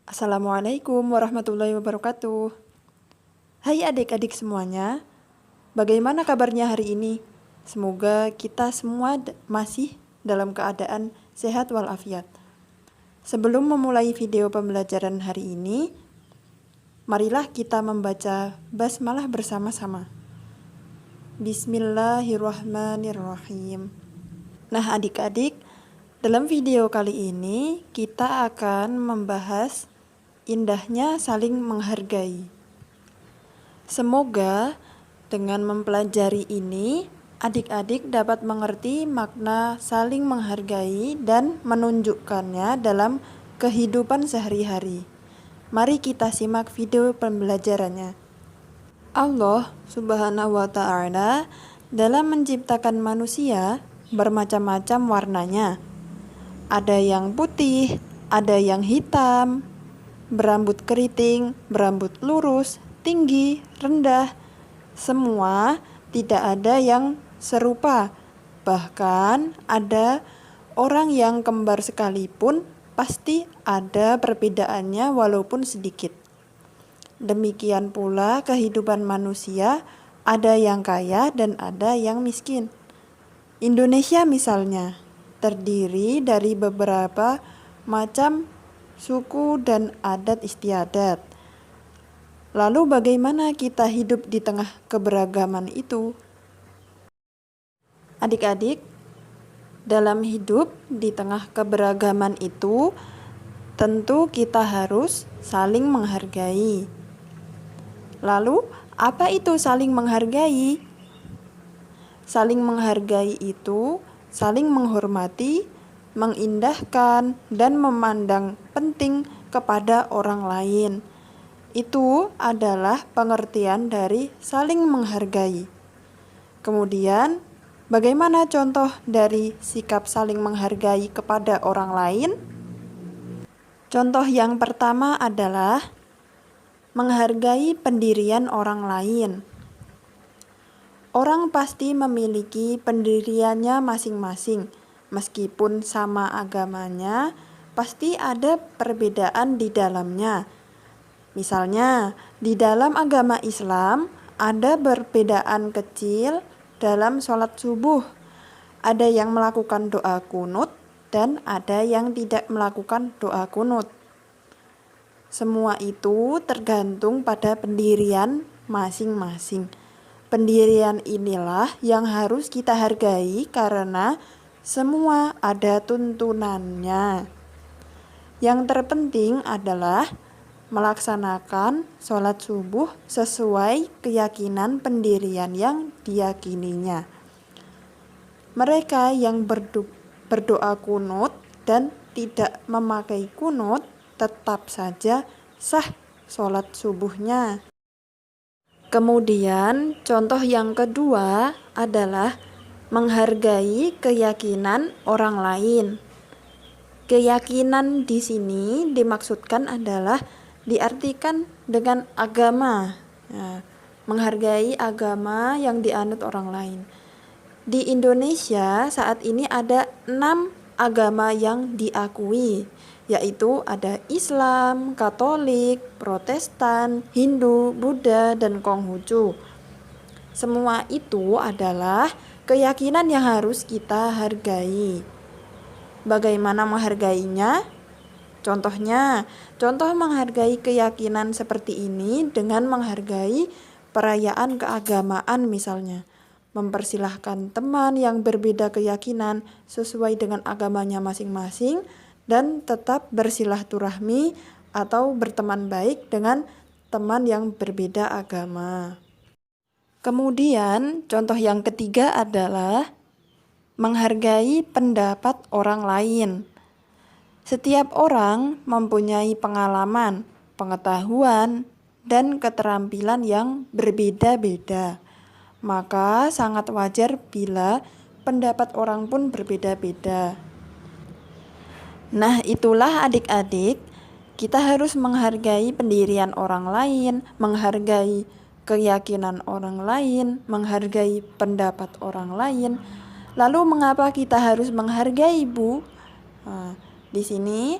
Assalamualaikum warahmatullahi wabarakatuh. Hai adik-adik semuanya, bagaimana kabarnya hari ini? Semoga kita semua masih dalam keadaan sehat walafiat. Sebelum memulai video pembelajaran hari ini, marilah kita membaca basmalah bersama-sama. Bismillahirrahmanirrahim. Nah adik-adik, dalam video kali ini kita akan membahas indahnya saling menghargai. Semoga dengan mempelajari ini, adik-adik dapat mengerti makna saling menghargai dan menunjukkannya dalam kehidupan sehari-hari. Mari kita simak video pembelajarannya. Allah Subhanahu wa Ta'ala dalam menciptakan manusia bermacam-macam warnanya. Ada yang putih, ada yang hitam, berambut keriting, berambut lurus, tinggi, rendah, semua tidak ada yang serupa. Bahkan ada orang yang kembar sekalipun pasti ada perbedaannya walaupun sedikit. Demikian pula kehidupan manusia, ada yang kaya dan ada yang miskin. Indonesia misalnya terdiri dari beberapa macam suku dan adat istiadat. Lalu bagaimana kita hidup di tengah keberagaman itu? Adik-adik, dalam hidup di tengah keberagaman itu, tentu kita harus saling menghargai. Lalu, apa itu saling menghargai? Saling menghargai itu saling menghormati, mengindahkan, dan memandang penting kepada orang lain. Itu adalah pengertian dari saling menghargai. Kemudian, bagaimana contoh dari sikap saling menghargai kepada orang lain? Contoh yang pertama adalah menghargai pendirian orang lain. Orang pasti memiliki pendiriannya masing-masing. Meskipun sama agamanya, pasti ada perbedaan di dalamnya. Misalnya, di dalam agama Islam ada perbedaan kecil dalam sholat subuh. Ada yang melakukan doa kunut dan ada yang tidak melakukan doa kunut. Semua itu tergantung pada pendirian masing-masing. Pendirian inilah yang harus kita hargai karena semua ada tuntunannya. Yang terpenting adalah melaksanakan sholat subuh sesuai keyakinan pendirian yang diyakininya. Mereka yang berdoa kunut dan tidak memakai kunut tetap saja sah sholat subuhnya. Kemudian contoh yang kedua adalah menghargai keyakinan orang lain. Keyakinan di sini dimaksudkan adalah diartikan dengan agama. Nah, menghargai agama yang dianut orang lain. Di Indonesia saat ini ada 6 agama yang diakui, yaitu ada Islam, Katolik, Protestan, Hindu, Buddha, dan Konghucu. Semua itu adalah keyakinan yang harus kita hargai. Bagaimana menghargainya? Contoh menghargai keyakinan seperti ini dengan menghargai perayaan keagamaan misalnya. Mempersilahkan teman yang berbeda keyakinan sesuai dengan agamanya masing-masing dan tetap bersilaturahmi atau berteman baik dengan teman yang berbeda agama. Kemudian contoh yang ketiga adalah menghargai pendapat orang lain. Setiap orang mempunyai pengalaman, pengetahuan, dan keterampilan yang berbeda-beda. Maka sangat wajar bila pendapat orang pun berbeda-beda. Nah, itulah adik-adik, kita harus menghargai pendirian orang lain, menghargai keyakinan orang lain, menghargai pendapat orang lain. Lalu mengapa kita harus menghargai, Bu? Nah, di sini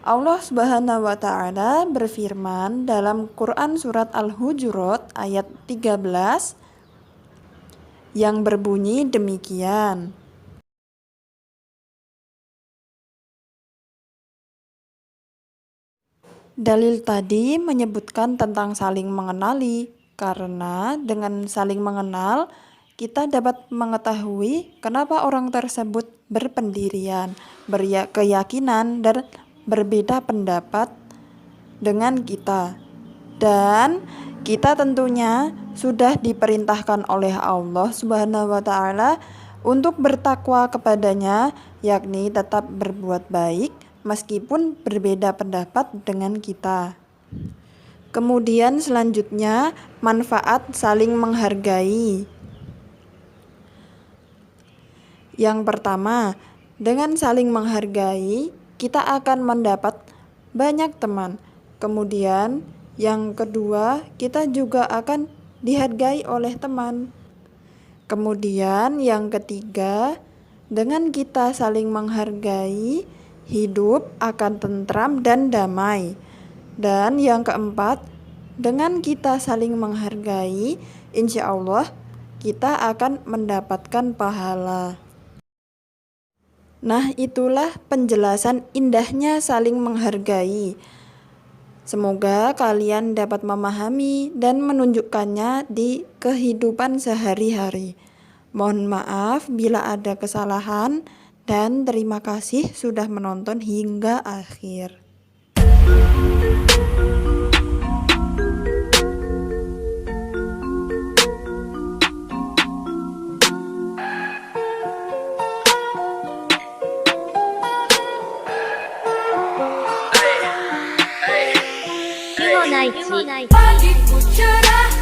Allah Subhanahu wa taala berfirman dalam Quran surat Al-Hujurat ayat 13 yang berbunyi demikian. Dalil tadi menyebutkan tentang saling mengenali, karena dengan saling mengenal, kita dapat mengetahui kenapa orang tersebut berpendirian, berkeyakinan, dan berbeda pendapat dengan kita. Dan kita tentunya sudah diperintahkan oleh Allah Subhanahu wa taala untuk bertakwa kepadanya, yakni tetap berbuat baik meskipun berbeda pendapat dengan kita. Kemudian selanjutnya, manfaat saling menghargai. Yang pertama, dengan saling menghargai, kita akan mendapat banyak teman. Kemudian, yang kedua, kita juga akan dihargai oleh teman. Kemudian, yang ketiga, dengan kita saling menghargai, hidup akan tentram dan damai. Dan yang keempat, dengan kita saling menghargai, insya Allah kita akan mendapatkan pahala. Nah, itulah penjelasan indahnya saling menghargai. Semoga kalian dapat memahami dan menunjukkannya di kehidupan sehari-hari. Mohon maaf bila ada kesalahan, dan terima kasih sudah menonton hingga akhir. Pagiku cerah